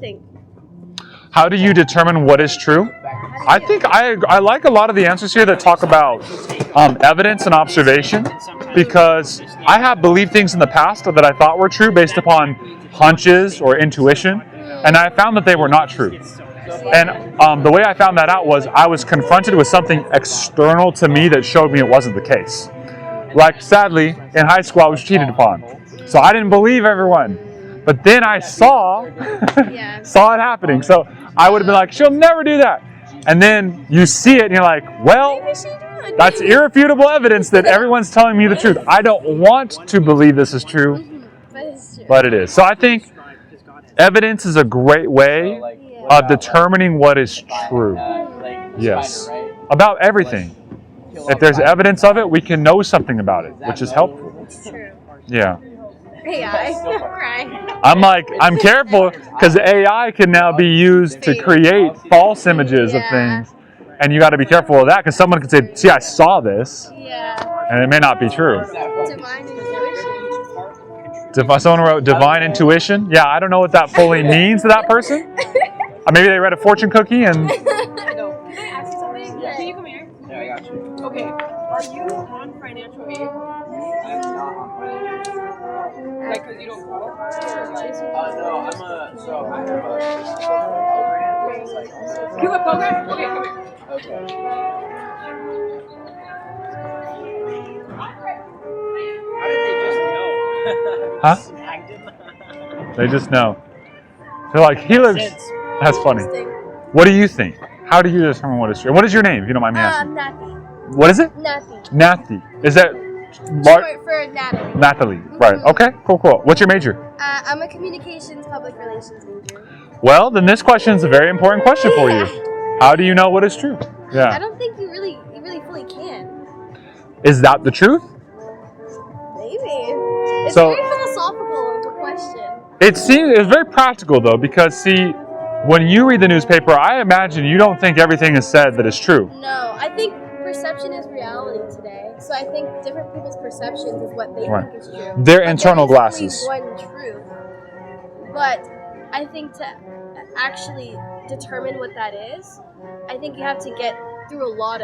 think? How do you determine what is true? I think I like a lot of the answers here that talk about evidence and observation, because I have believed things in the past that I thought were true based upon hunches or intuition, and I found that they were not true. And the way I found that out was I was confronted with something external to me that showed me it wasn't the case. Like, sadly, in high school I was cheated upon. So I didn't believe everyone. But then I saw saw it happening. So I would have been like, she'll never do that. And then you see it and you're like, well, that's irrefutable evidence that everyone's telling me the truth. I don't want to believe this is true, but it is. So I think evidence is a great way of determining what is true. Yes. About everything. If there's evidence of it, we can know something about it, which is helpful. It's true. Yeah. AI. Right. I'm careful, because AI can now be used to create false images of things. And you got to be careful of that, because someone could say, see, I saw this. Yeah. And it may not be true. Divine intuition. Someone wrote divine intuition. Yeah, I don't know what that fully means to that person. Maybe they read a fortune cookie and... Can I ask you something? Yeah. Can you come here? Yeah, I got you. Okay. Are you on financial aid? I'm not on financial. Like, because you don't qualify? Or like... No, I have a... You have a program? Okay, come here. Okay. How did they just know? Huh? They just know. They're like, he looks... That's funny. What do you think? How do you determine what is true? What is your name, if you don't mind me asking? Nathy. What is it? Nathy. Nathy. Is that... Short for Natalie. Natalie. Right. Okay. Cool. What's your major? I'm a communications public relations major. Well, then this question is a very important question for you. How do you know what is true? I Yeah. don't think you really fully can. Is that the truth? Maybe. It's So- very philosophical of a question. It's very practical though, because see, when you read the newspaper, I imagine you don't think everything is said that is true. No, I think perception is reality today. So I think different people's perceptions is what they Right. think is true. Their But internal there is glasses. only one truth. But I think to actually determine what that is, I think you have to get through a lot,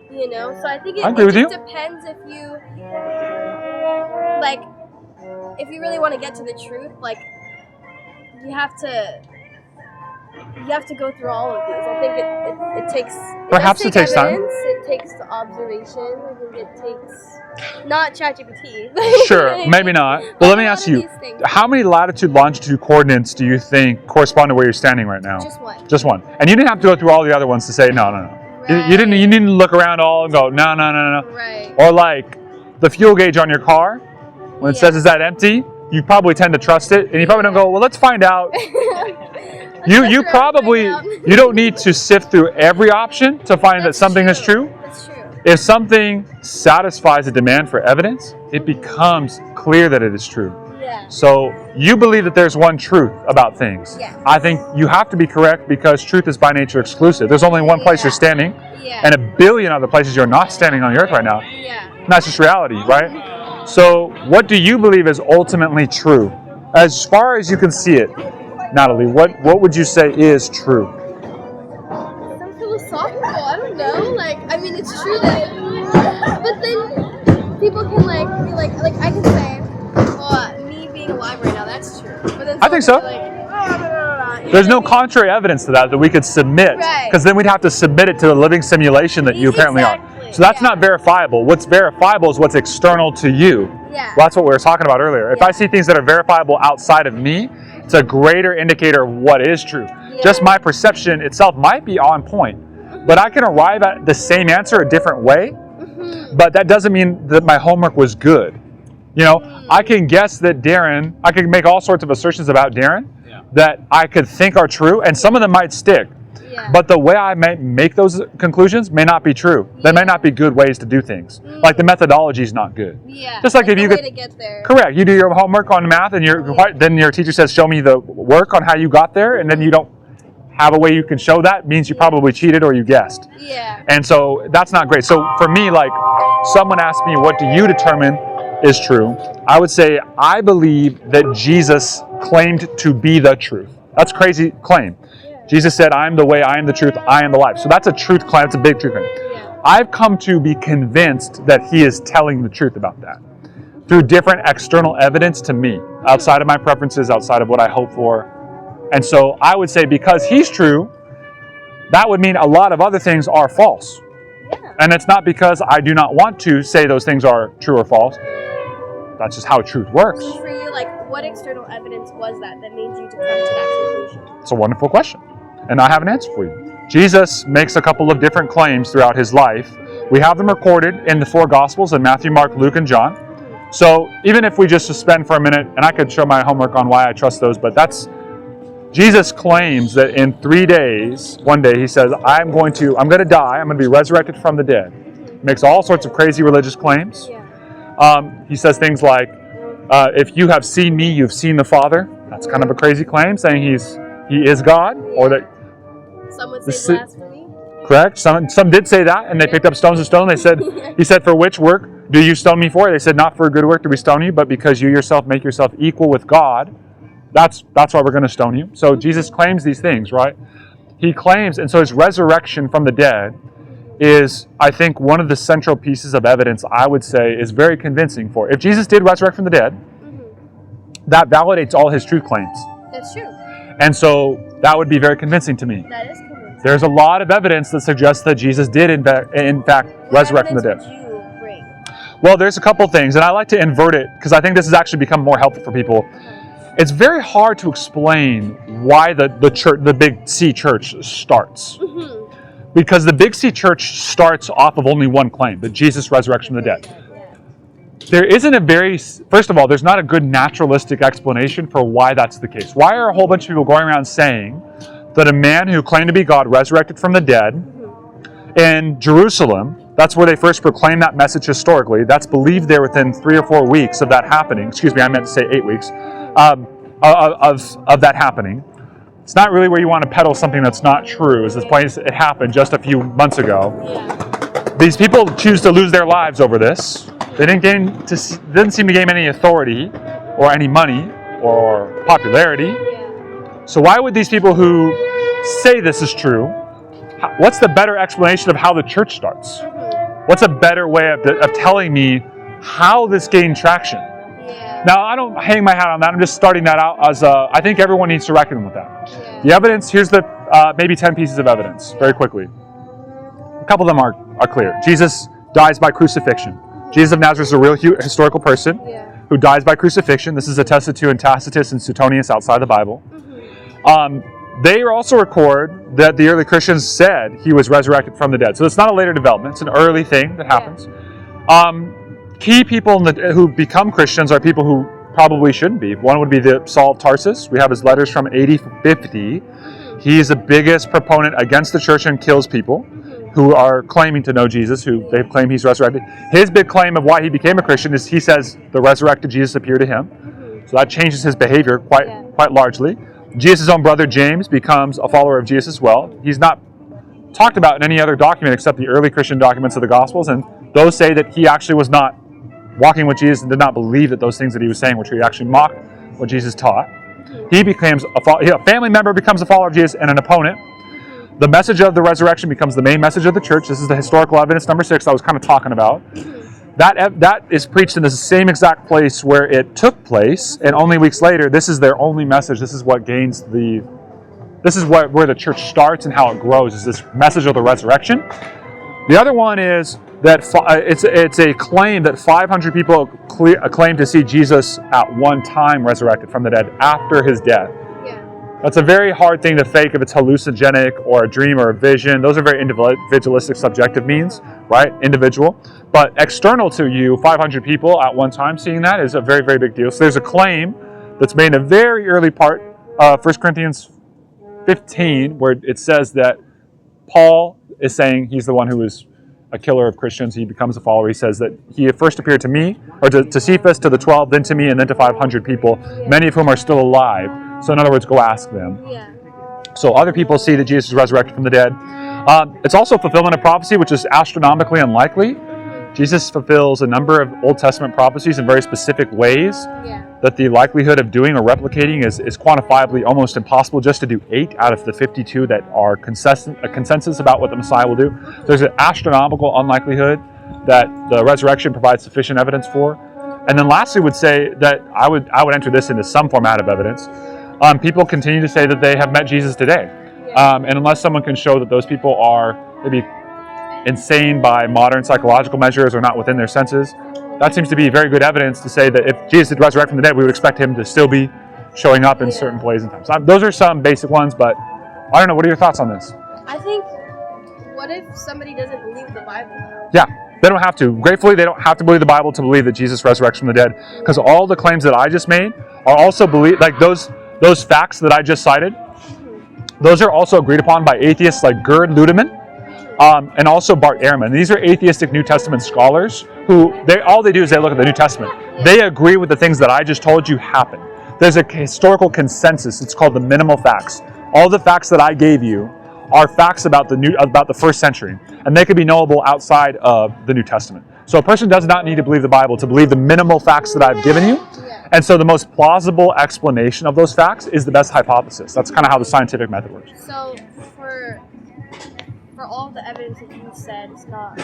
you know? So I think I it agree with just you. depends if you, like, if you really want to get to the truth, like, you have to go through all of these. I think it takes... Perhaps it takes time. evidence, it takes the observation. I think it takes... Not ChatGPT. Sure, maybe not. Well, let me ask you, how many latitude, longitude coordinates do you think correspond to where you're standing right now? Just one. Just one. And you didn't have to go through all the other ones to say no. Right. You didn't look around all and go no. Right. Or like the fuel gauge on your car, when it says is that empty, you probably tend to trust it, and you probably don't go, well, let's find out. You probably, you don't need to sift through every option to find that something is true. That's true. If something satisfies a demand for evidence, it becomes clear that it is true. Yeah. So you believe that there's one truth about things. Yes. I think you have to be correct, because truth is by nature exclusive. There's only one place you're standing, Yeah. and a billion other places you're not standing on the earth right now. Yeah. And that's just reality, right? So what do you believe is ultimately true? As far as you can see it, Natalie, what would you say is true? So philosophical. I don't know. Like, I mean, it's true that, but then people can be like I can say, well, me being alive right now, that's true. But then I think so. someone can be like, There's no contrary evidence to that we could submit, Right. because then we'd have to submit it to the living simulation that you apparently are. Exactly, So that's yeah. not verifiable. What's verifiable is what's external to you. Yeah. Well, that's what we were talking about earlier. If Yeah. I see things that are verifiable outside of me, it's a greater indicator of what is true. Yeah. Just my perception itself might be on point, but I can arrive at the same answer a different way, but that doesn't mean that my homework was good. You know, I can guess that Darren, I can make all sorts of assertions about Darren that I could think are true, and some of them might stick. Yeah. But the way I make those conclusions may not be true. They may not be good ways to do things. Like the methodology is not good. Yeah. Just like if the you way could- to get there. Correct. You do your homework on math, and then your teacher says, "Show me the work on how you got there," and then you don't have a way you can show that. Means you probably cheated or you guessed. Yeah. And so that's not great. So for me, like someone asked me, "What do you determine is true?" I would say I believe that Jesus claimed to be the truth. That's a crazy claim. Jesus said, I am the way, I am the truth, I am the life. So that's a truth claim. It's a big truth claim. I've come to be convinced that he is telling the truth about that through different external evidence to me, outside of my preferences, outside of what I hope for. And so I would say because he's true, that would mean a lot of other things are false. And it's not because I do not want to say those things are true or false. That's just how truth works. So for you, like, what external evidence was that made you to come to that conclusion? It's a wonderful question. And I have an answer for you. Jesus makes a couple of different claims throughout his life. We have them recorded in the 4 Gospels in Matthew, Mark, Luke, and John. So even if we just suspend for a minute, and I could show my homework on why I trust those, but that's, Jesus claims that in 3 days, one day, he says, I'm going to die, I'm going to be resurrected from the dead. He makes all sorts of crazy religious claims. He says things like, if you have seen me, you've seen the Father. That's kind of a crazy claim, saying he is God, or that. Some would say blasphemy. Correct. Some did say that, and they picked up stones and stone. They said, he said, for which work do you stone me for? They said, not for a good work do we stone you, but because you yourself make yourself equal with God. That's why we're going to stone you. So Jesus claims these things, right? He claims, and so his resurrection from the dead is, I think, one of the central pieces of evidence I would say is very convincing for. If Jesus did resurrect from the dead, that validates all his truth claims. That's true. And so that would be very convincing to me. That is convincing. There's a lot of evidence that suggests that Jesus did, in fact, resurrect from the dead. What evidence would you bring? Well, there's a couple things, and I like to invert it because I think this has actually become more helpful for people. It's very hard to explain why the church, the Big C church, starts. Because the Big C church starts off of only one claim, that Jesus resurrected from the dead. There isn't first of all, there's not a good naturalistic explanation for why that's the case. Why are a whole bunch of people going around saying that a man who claimed to be God resurrected from the dead in Jerusalem, that's where they first proclaimed that message historically, that's believed there within 3 or 4 weeks of that happening, excuse me, I meant to say 8 weeks, of that happening. It's not really where you want to peddle something that's not true, is this place it happened just a few months ago. These people choose to lose their lives over this. They didn't seem to gain any authority or any money or popularity. So why would these people who say this is true, what's the better explanation of how the church starts? What's a better way of telling me how this gained traction? Now, I don't hang my hat on that. I'm just starting that out as I think everyone needs to reckon with that. The evidence, here's the maybe 10 pieces of evidence, very quickly. A couple of them are clear. Jesus dies by crucifixion. Jesus of Nazareth is a real historical person who dies by crucifixion. This is attested to in Tacitus and Suetonius outside the Bible. They also record that the early Christians said he was resurrected from the dead. So it's not a later development. It's an early thing that happens. Key people who become Christians are people who probably shouldn't be. One would be the Saul of Tarsus. We have his letters from AD 50. He's the biggest proponent against the church and kills people who are claiming to know Jesus, who they claim he's resurrected. His big claim of why he became a Christian is he says the resurrected Jesus appeared to him. So that changes his behavior quite largely. Jesus' own brother James becomes a follower of Jesus as well. He's not talked about in any other document except the early Christian documents of the Gospels, and those say that he actually was not walking with Jesus and did not believe that those things that he was saying were true. He actually mocked what Jesus taught. He becomes a family member, becomes a follower of Jesus, and an opponent. The message of the resurrection becomes the main message of the church. This is the historical evidence number 6 I was kind of talking about. That is preached in the same exact place where it took place, and only weeks later, this is their only message. This is what gains where the church starts and how it grows, is this message of the resurrection. The other one is that it's a claim that 500 people claim to see Jesus at one time resurrected from the dead after his death. That's a very hard thing to fake if it's hallucinogenic or a dream or a vision. Those are very individualistic, subjective means, right? Individual. But external to you, 500 people at one time seeing that is a very, very big deal. So there's a claim that's made in a very early part of 1 Corinthians 15 where it says that Paul is saying he's the one who is a killer of Christians. He becomes a follower. He says that he first appeared to me, or to Cephas, to the 12, then to me, and then to 500 people, many of whom are still alive. So in other words, go ask them. So other people see that Jesus is resurrected from the dead. It's also fulfillment of prophecy, which is astronomically unlikely. Jesus fulfills a number of Old Testament prophecies in very specific ways Yeah. that the likelihood of doing or replicating is quantifiably almost impossible just to do 8 out of the 52 that are a consensus about what the Messiah will do. There's an astronomical unlikelihood that the resurrection provides sufficient evidence for. And then lastly would say that I would enter this into some format of evidence. People continue to say that they have met Jesus today. And unless someone can show that those people are maybe insane by modern psychological measures or not within their senses, that seems to be very good evidence to say that if Jesus did resurrect from the dead, we would expect him to still be showing up in certain places and times. Those are some basic ones, but I don't know. What are your thoughts on this? I think, what if somebody doesn't believe the Bible? Yeah, they don't have to. Gratefully, they don't have to believe the Bible to believe that Jesus resurrects from the dead, because all the claims that I just made are also like those facts that I just cited. Those are also agreed upon by atheists like Gerd Ludemann and also Bart Ehrman. These are atheistic New Testament scholars who all they do is they look at the New Testament. They agree with the things that I just told you happened. There's a historical consensus. It's called the minimal facts. All the facts that I gave you are facts about the first century, and they could be knowable outside of the New Testament. So a person does not need to believe the Bible to believe the minimal facts that I've given you. And so the most plausible explanation of those facts is the best hypothesis. That's kind of how the scientific method works. So for all the evidence that you said, it's not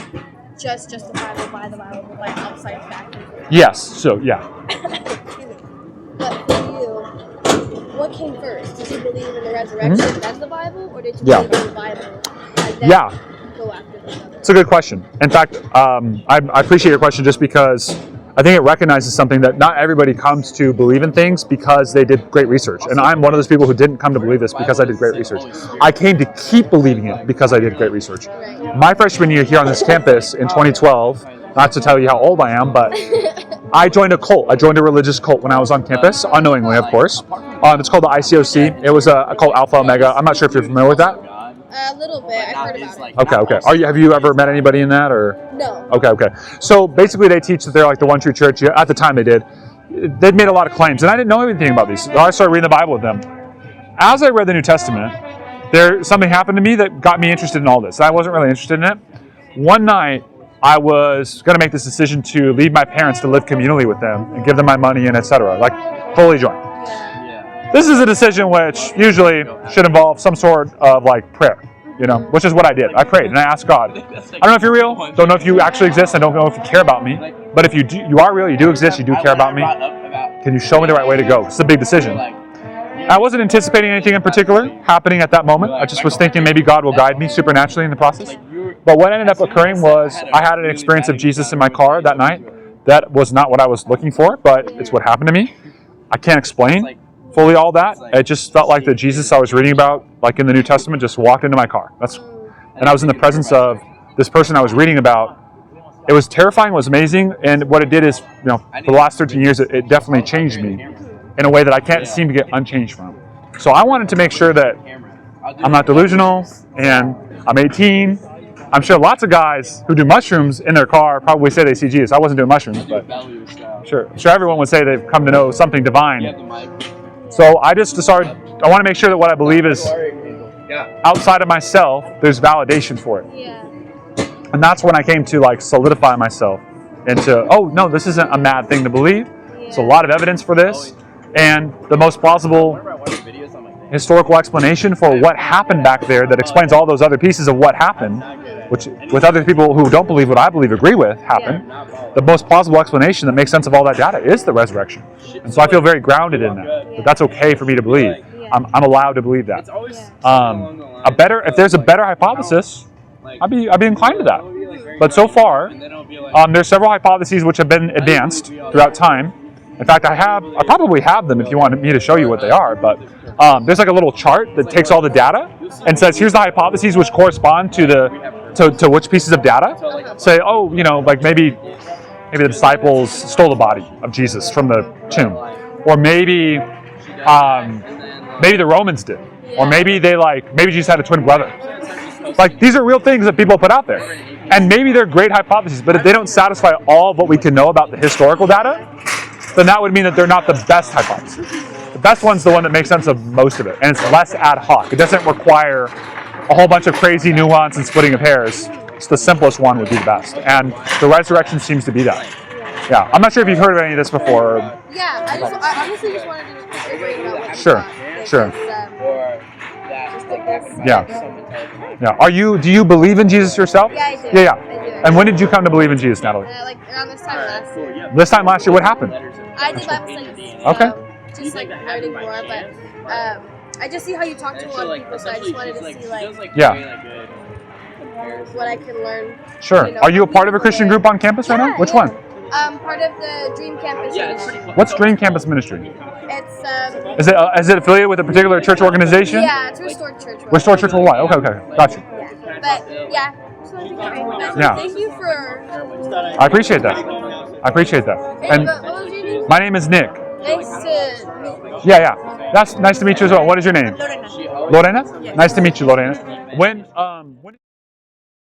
just justifiable by the Bible, but by outside factors. Yes. So yeah. But for you, what came first? Did you believe in the resurrection then the Bible, or did you Yeah. believe in the Bible and then Yeah. go after the other? It's a good question. In fact, I appreciate your question just because I think it recognizes something that not everybody comes to believe in things because they did great research. And I'm one of those people who didn't come to believe this because I did great research. I came to keep believing it because I did great research. My freshman year here on this campus in 2012, not to tell you how old I am, but I joined a cult. I joined a religious cult when I was on campus, unknowingly, of course. It's called the ICOC. It was a cult Alpha Omega. I'm not sure if you're familiar with that. A little bit. I've heard about it. Okay. Have you ever met anybody in that, or? No. Okay. So basically, they teach that they're like the one true church. At the time, they did. They'd made a lot of claims, and I didn't know anything about these. So I started reading the Bible with them. As I read the New Testament, something happened to me that got me interested in all this. I wasn't really interested in it. One night, I was going to make this decision to leave my parents to live communally with them and give them my money and etc. Like fully join. This is a decision which usually should involve some sort of like prayer, which is what I did. I prayed and I asked God. I don't know if you're real, don't know if you actually exist, I don't know if you care about me, but if you are real, you do exist, you do care about me, can you show me the right way to go? It's a big decision. I wasn't anticipating anything in particular happening at that moment. I just was thinking maybe God will guide me supernaturally in the process. But what ended up occurring was I had an experience of Jesus in my car that night. That was not what I was looking for, but it's what happened to me. I can't explain fully all that. It just felt like the Jesus I was reading about, like in the New Testament, just walked into my car. And I was in the presence of this person I was reading about. It was terrifying, it was amazing, and what it did is, for the last 13 years, it definitely changed me in a way that I can't seem to get unchanged from. So I wanted to make sure that I'm not delusional, and I'm 18. I'm sure lots of guys who do mushrooms in their car probably say they see Jesus. I wasn't doing mushrooms, but I'm sure everyone would say they've come to know something divine. So I just decided I want to make sure that what I believe is outside of myself, there's validation for it. Yeah. And that's when I came to like solidify myself into, oh no, this isn't a mad thing to believe. There's a lot of evidence for this. And the most plausible historical explanation for what happened back there that explains all those other pieces of what happened, which with other people who don't believe what I believe agree with happened, the most plausible explanation that makes sense of all that data is the resurrection. And so I feel very grounded in that. But that's okay for me to believe. I'm allowed to believe that. If there's a better hypothesis, I'd be inclined to that. But so far, there's several hypotheses which have been advanced throughout time. In fact, I probably have them if you want me to show you what they are, but there's like a little chart that takes all the data and says, here's the hypotheses which correspond to which pieces of data. Say, like maybe the disciples stole the body of Jesus from the tomb. Or maybe the Romans did. Or maybe Jesus had a twin brother. Like, these are real things that people put out there. And maybe they're great hypotheses, but if they don't satisfy all of what we can know about the historical data, then that would mean that they're not the best hypothesis. The best one's the one that makes sense of most of it, and it's less ad hoc. It doesn't require a whole bunch of crazy nuance and splitting of hairs. perhaps the simplest one would be the best. And the resurrection seems to be that. Yeah, I'm not sure if you've heard of any of this before. Yeah, I honestly just wanted to just agree about what you Sure, thought, sure. because, Or that like everybody Yeah. has some mentality. Yeah. Do you believe in Jesus yourself? yeah, I do. Yeah, yeah. I do. And when did you come to believe in Jesus, Natalie? Like around this time last year. This time last year, what happened? I did Bible studies. Okay. Just like learning more, but I just see how you talk to a lot of people, so I just wanted to see like Yeah. what I can learn. Sure. You know, Are you a part of a Christian group on campus right now? Yeah, Which yeah. one? Part of the Dream Campus Ministry. What's Dream Campus Ministry? It's Is it affiliated with a particular church organization? yeah, it's Restored Church. Restored Church Worldwide. Okay, okay. Gotcha. Yeah. But yeah. Just wanted to get it. But Yeah. Thank you for. I appreciate that. I appreciate that. And But what was your name? my name is Nick. Nice to meet you. Yeah, yeah. That's nice to meet you as well. What is your name? Lorena. Lorena? Nice to meet you, Lorena. When